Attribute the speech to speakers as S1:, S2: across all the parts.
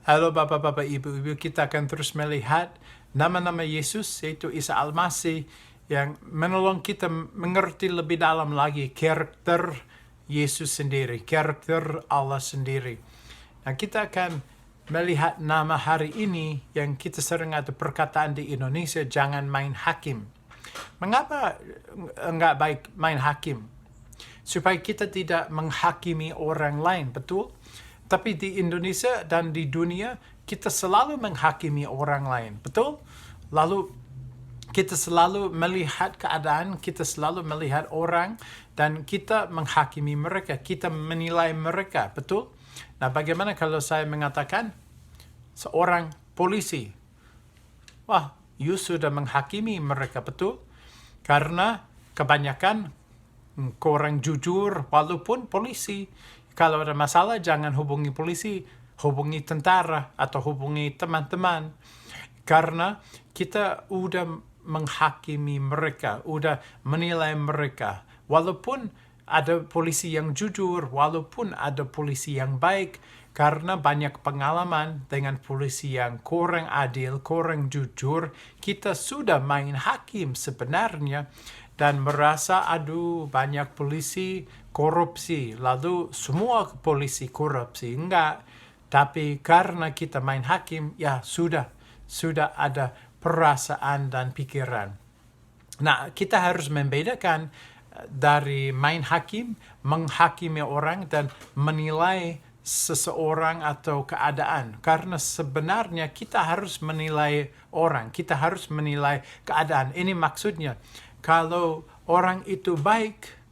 S1: Halo Bapak-Bapak, Ibu-Ibu, kita akan terus melihat nama-nama Yesus, yaitu Isa Al-Masih, yang menolong kita mengerti lebih dalam lagi karakter Yesus sendiri, karakter Allah sendiri. Nah, kita akan melihat nama hari ini yang kita sering ada perkataan di Indonesia, jangan main hakim. Mengapa enggak baik main hakim? Supaya kita tidak menghakimi orang lain, betul? Tapi di Indonesia dan di dunia, kita selalu menghakimi orang lain, betul? Lalu kita selalu melihat keadaan, kita selalu melihat orang, dan kita menghakimi mereka, kita menilai mereka, betul? Nah, bagaimana kalau saya mengatakan seorang polisi, wah, you sudah menghakimi mereka, betul? Karena kebanyakan kurang jujur, walaupun polisi. Kalau ada masalah, jangan hubungi polisi, hubungi tentara, atau hubungi teman-teman. Karena kita udah menghakimi mereka, udah menilai mereka. Walaupun ada polisi yang jujur, walaupun ada polisi yang baik, karena banyak pengalaman dengan polisi yang kurang adil, kurang jujur, kita sudah main hakim sebenarnya dan merasa, aduh, banyak polisi korupsi, lalu semua polisi korupsi. Enggak, tapi karena kita main hakim, ya sudah ada perasaan dan pikiran. Nah, kita harus membedakan dari main hakim, menghakimi orang, dan menilai seseorang atau keadaan. Karena sebenarnya kita harus menilai orang, kita harus menilai keadaan. Ini maksudnya, kalau orang itu baik,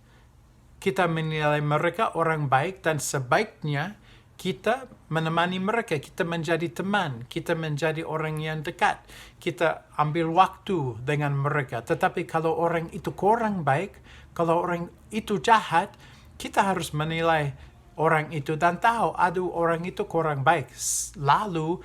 S1: kita menilai mereka orang baik, dan sebaiknya kita menemani mereka, kita menjadi teman, kita menjadi orang yang dekat, kita ambil waktu dengan mereka. Tetapi kalau orang itu kurang baik, kalau orang itu jahat, kita harus menilai orang itu dan tahu, aduh, orang itu kurang baik. Lalu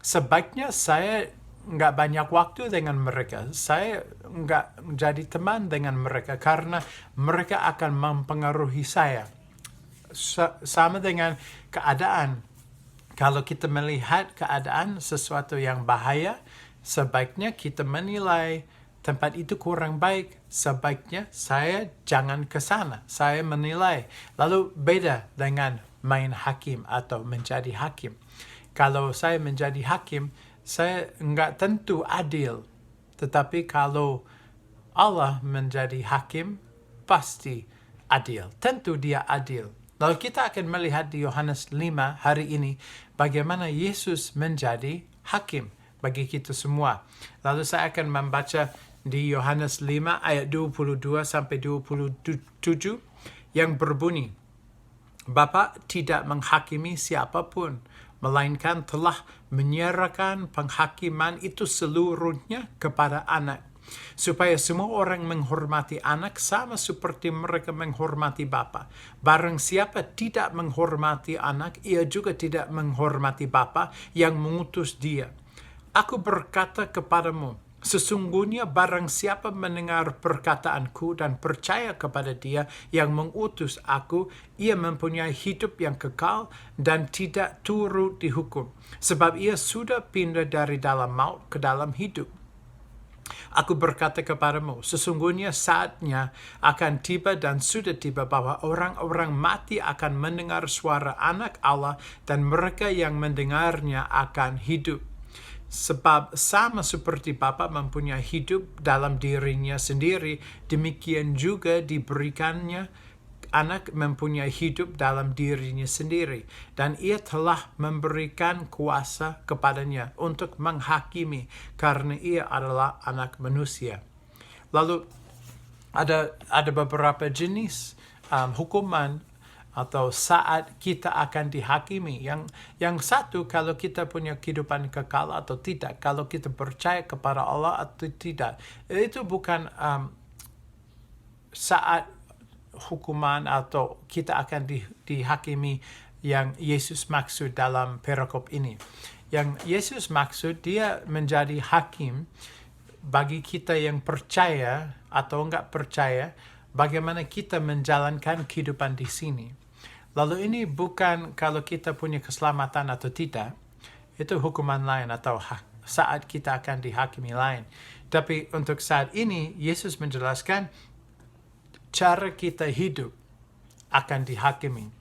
S1: sebaiknya saya nggak banyak waktu dengan mereka. Saya nggak jadi teman dengan mereka karena mereka akan mempengaruhi saya. Sama dengan keadaan. Kalau kita melihat keadaan sesuatu yang bahaya, sebaiknya kita menilai tempat itu kurang baik. Sebaiknya saya jangan ke sana. Saya menilai. Lalu beda dengan main hakim atau menjadi hakim. Kalau saya menjadi hakim, saya nggak tentu adil. Tetapi kalau Allah menjadi hakim, pasti adil. Tentu dia adil. Lalu kita akan melihat di Yohanes 5 hari ini bagaimana Yesus menjadi hakim bagi kita semua. Lalu saya akan membaca di Yohanes 5 ayat 22 sampai 27 yang berbunyi, Bapa tidak menghakimi siapapun, melainkan telah menyerahkan penghakiman itu seluruhnya kepada anak, supaya semua orang menghormati anak sama seperti mereka menghormati Bapa. Barang siapa tidak menghormati anak, ia juga tidak menghormati Bapa yang mengutus dia. Aku berkata kepadamu, sesungguhnya barang siapa mendengar perkataanku dan percaya kepada dia yang mengutus aku, ia mempunyai hidup yang kekal dan tidak turut dihukum. Sebab ia sudah pindah dari dalam maut ke dalam hidup. Aku berkata kepadamu, sesungguhnya saatnya akan tiba dan sudah tiba bahwa orang-orang mati akan mendengar suara anak Allah dan mereka yang mendengarnya akan hidup. Sebab sama seperti Bapa mempunyai hidup dalam dirinya sendiri, demikian juga diberikannya anak mempunyai hidup dalam dirinya sendiri. Dan ia telah memberikan kuasa kepadanya untuk menghakimi, karena ia adalah anak manusia. Lalu ada beberapa jenis hukuman atau saat kita akan dihakimi. Yang satu, kalau kita punya kehidupan kekal atau tidak, kalau kita percaya kepada Allah atau tidak. Itu bukan saat hukuman atau kita akan dihakimi yang Yesus maksud dalam perikop ini. Yang Yesus maksud, dia menjadi hakim bagi kita yang percaya atau enggak percaya, bagaimana kita menjalankan kehidupan di sini. Lalu ini bukan kalau kita punya keselamatan atau tidak. itu hukuman lain atau saat kita akan dihakimi lain. Tapi untuk saat ini, Yesus menjelaskan cara kita hidup akan dihakimi.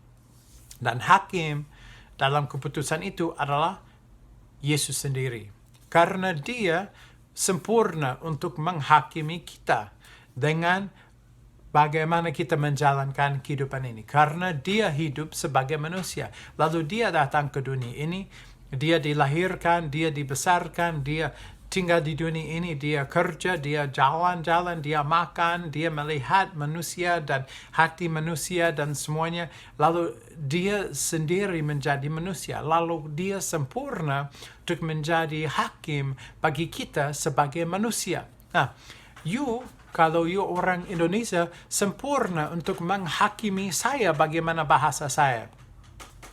S1: Dan hakim dalam keputusan itu adalah Yesus sendiri. Karena dia sempurna untuk menghakimi kita dengan bagaimana kita menjalankan kehidupan ini. Karena dia hidup sebagai manusia. Lalu dia datang ke dunia ini, dia dilahirkan, dia dibesarkan, dia tinggal di dunia ini, dia kerja, dia jalan-jalan, dia makan, dia melihat manusia dan hati manusia dan semuanya. Lalu dia sendiri menjadi manusia. Lalu dia sempurna untuk menjadi hakim bagi kita sebagai manusia. Nah, kalau orang Indonesia sempurna untuk menghakimi saya bagaimana bahasa saya.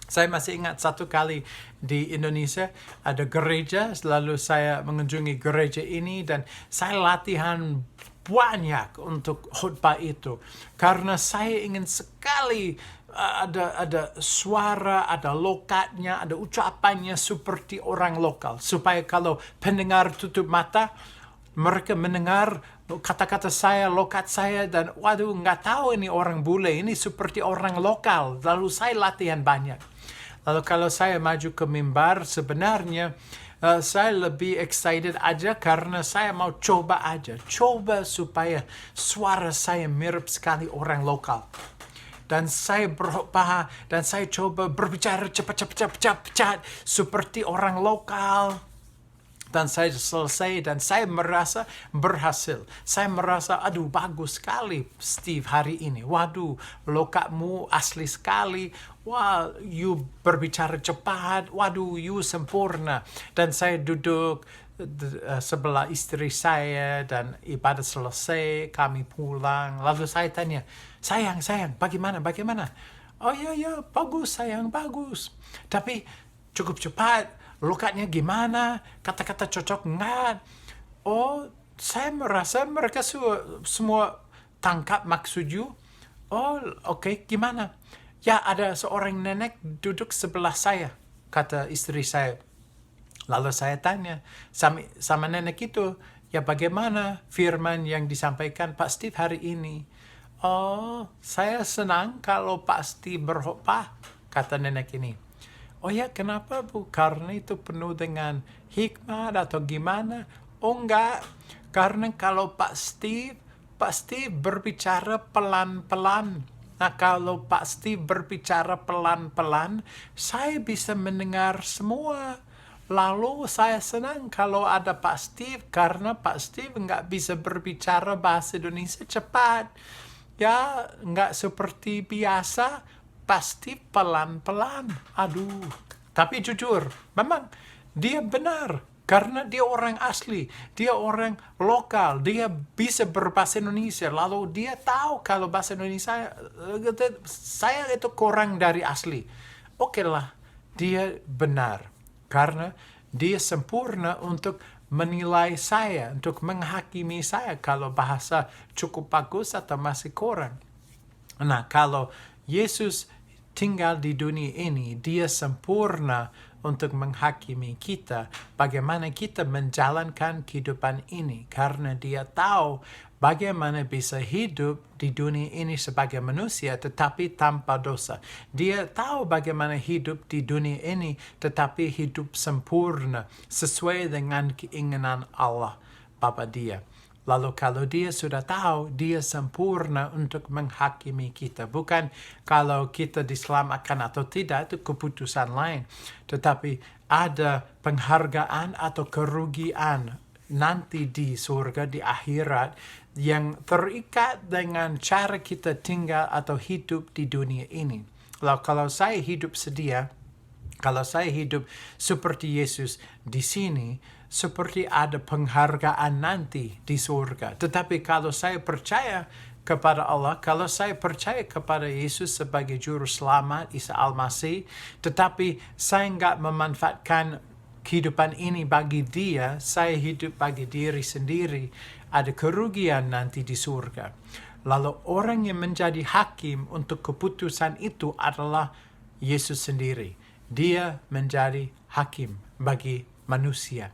S1: Saya masih ingat satu kali di Indonesia ada gereja, lalu saya mengunjungi gereja ini dan saya latihan banyak untuk khutbah itu. Karena saya ingin sekali ada suara, ada lokatnya, ada ucapannya seperti orang lokal. Supaya kalau pendengar tutup mata, mereka mendengar kata-kata saya, lokat saya, dan waduh, nggak tahu ini orang bule, ini seperti orang lokal. Lalu saya latihan banyak. Lalu kalau saya maju ke mimbar, sebenarnya saya lebih excited aja karena saya mau coba aja. Coba supaya suara saya mirip sekali orang lokal. Dan saya berubah, dan saya coba berbicara cepat seperti orang lokal. Dan saya selesai dan saya merasa berhasil. Saya merasa, aduh bagus sekali Steve hari ini. Waduh, lokatmu asli sekali. Wah, you berbicara cepat. Waduh, you sempurna. Dan saya duduk sebelah istri saya dan ibadah selesai, kami pulang. Lalu saya tanya, sayang, bagaimana? Oh ya, bagus sayang, bagus. Tapi cukup cepat. Lokatnya gimana? Kata-kata cocok nggak? Oh, saya merasa mereka semua tangkap maksud you. Oh, oke, gimana? Ya, ada seorang nenek duduk sebelah saya, kata istri saya. Lalu saya tanya sama nenek itu, ya bagaimana firman yang disampaikan Pak Steve hari ini? Oh, saya senang kalau Pak Steve berkhotbah, kata nenek ini. Oh ya, kenapa Bu? Karena itu penuh dengan hikmat atau gimana? Oh enggak, karena kalau Pak Steve berbicara pelan-pelan. Nah, kalau Pak Steve berbicara pelan-pelan, saya bisa mendengar semua. Lalu saya senang kalau ada Pak Steve, karena Pak Steve nggak bisa berbicara bahasa Indonesia cepat. Ya, nggak seperti biasa. Pasti pelan-pelan. Aduh. Tapi jujur, memang dia benar. Karena dia orang asli. Dia orang lokal. Dia bisa berbahasa Indonesia. Lalu dia tahu kalau bahasa Indonesia, saya itu kurang dari asli. Oke lah, dia benar. Karena dia sempurna untuk menilai saya, untuk menghakimi saya kalau bahasa cukup bagus atau masih kurang. Nah, kalau Yesus tinggal di dunia ini, dia sempurna untuk menghakimi kita bagaimana kita menjalankan kehidupan ini. Karena dia tahu bagaimana bisa hidup di dunia ini sebagai manusia tetapi tanpa dosa. Dia tahu bagaimana hidup di dunia ini tetapi hidup sempurna sesuai dengan keinginan Allah Bapa dia. Lalu kalau dia sudah tahu, dia sempurna untuk menghakimi kita. Bukan kalau kita diselamatkan atau tidak, itu keputusan lain. Tetapi ada penghargaan atau kerugian nanti di surga, di akhirat, yang terikat dengan cara kita tinggal atau hidup di dunia ini. Lalu kalau saya hidup sedia, kalau saya hidup seperti Yesus di sini, seperti ada penghargaan nanti di surga. Tetapi kalau saya percaya kepada Allah, kalau saya percaya kepada Yesus sebagai Juru Selamat, Isa Al-Masih, tetapi saya nggak memanfaatkan kehidupan ini bagi dia, saya hidup bagi diri sendiri, ada kerugian nanti di surga. Lalu orang yang menjadi hakim untuk keputusan itu adalah Yesus sendiri. Dia menjadi hakim, bagi manusia.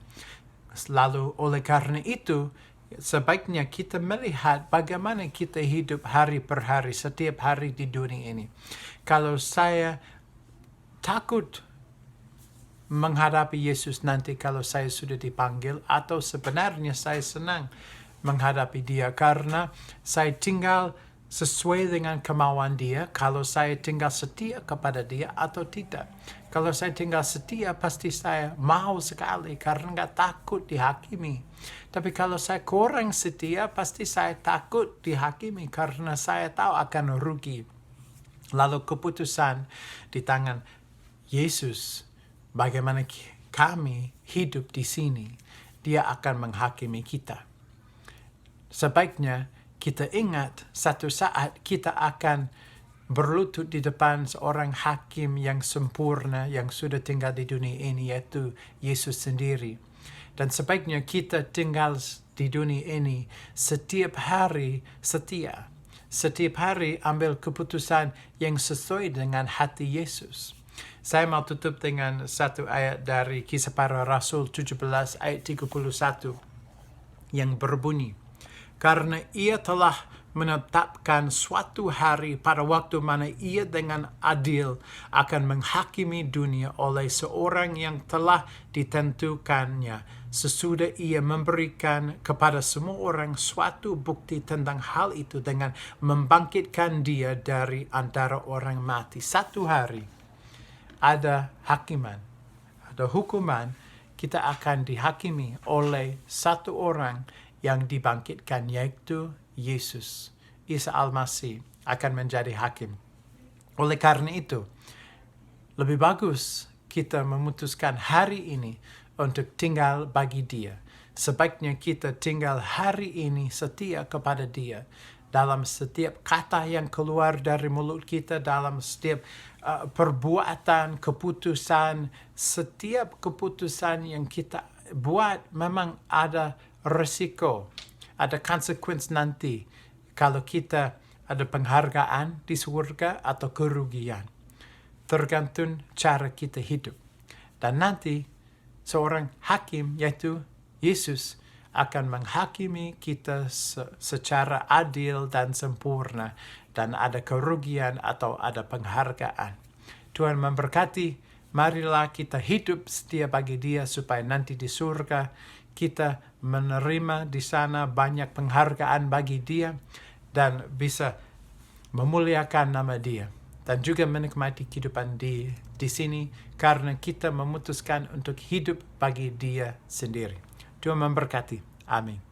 S1: Lalu oleh karena itu, sebaiknya kita melihat bagaimana kita hidup hari per hari, setiap hari di dunia ini. Kalau saya takut menghadapi Yesus nanti kalau saya sudah dipanggil, atau sebenarnya saya senang menghadapi Dia karena saya tinggal sesuai dengan kemauan Dia, kalau saya tinggal setia kepada Dia atau tidak. Kalau saya tinggal setia, pasti saya mau sekali karena nggak takut dihakimi. Tapi kalau saya kurang setia, pasti saya takut dihakimi karena saya tahu akan rugi. Lalu keputusan di tangan Yesus, bagaimana kami hidup di sini, Dia akan menghakimi kita. Sebaiknya kita ingat satu saat kita akan berlutut di depan seorang hakim yang sempurna yang sudah tinggal di dunia ini, yaitu Yesus sendiri. Dan sebaiknya kita tinggal di dunia ini setiap hari setia. Setiap hari ambil keputusan yang sesuai dengan hati Yesus. Saya mau tutup dengan satu ayat dari Kisah Para Rasul 17 ayat 31 yang berbunyi, "Karena Ia telah menetapkan suatu hari pada waktu mana Ia dengan adil akan menghakimi dunia oleh seorang yang telah ditentukannya, sesudah Ia memberikan kepada semua orang suatu bukti tentang hal itu dengan membangkitkan Dia dari antara orang mati." Satu hari ada hakiman, ada hukuman, kita akan dihakimi oleh satu orang yang dibangkitkan, yaitu Yesus. Isa Al-Masih akan menjadi hakim. Oleh karena itu, lebih bagus kita memutuskan hari ini untuk tinggal bagi Dia. Sebaiknya kita tinggal hari ini setia kepada Dia. Dalam setiap kata yang keluar dari mulut kita, dalam setiap perbuatan, keputusan, setiap keputusan yang kita buat memang ada resiko, ada konsekuensi nanti kalau kita ada penghargaan di surga atau kerugian. Tergantung cara kita hidup. Dan nanti seorang hakim, yaitu Yesus, akan menghakimi kita secara adil dan sempurna, dan ada kerugian atau ada penghargaan. Tuhan memberkati. Marilah kita hidup setia bagi Dia supaya nanti di surga kita menerima di sana banyak penghargaan bagi Dia dan bisa memuliakan nama Dia, dan juga menikmati kehidupan di sini karena kita memutuskan untuk hidup bagi Dia sendiri. Tuhan memberkati. Amin.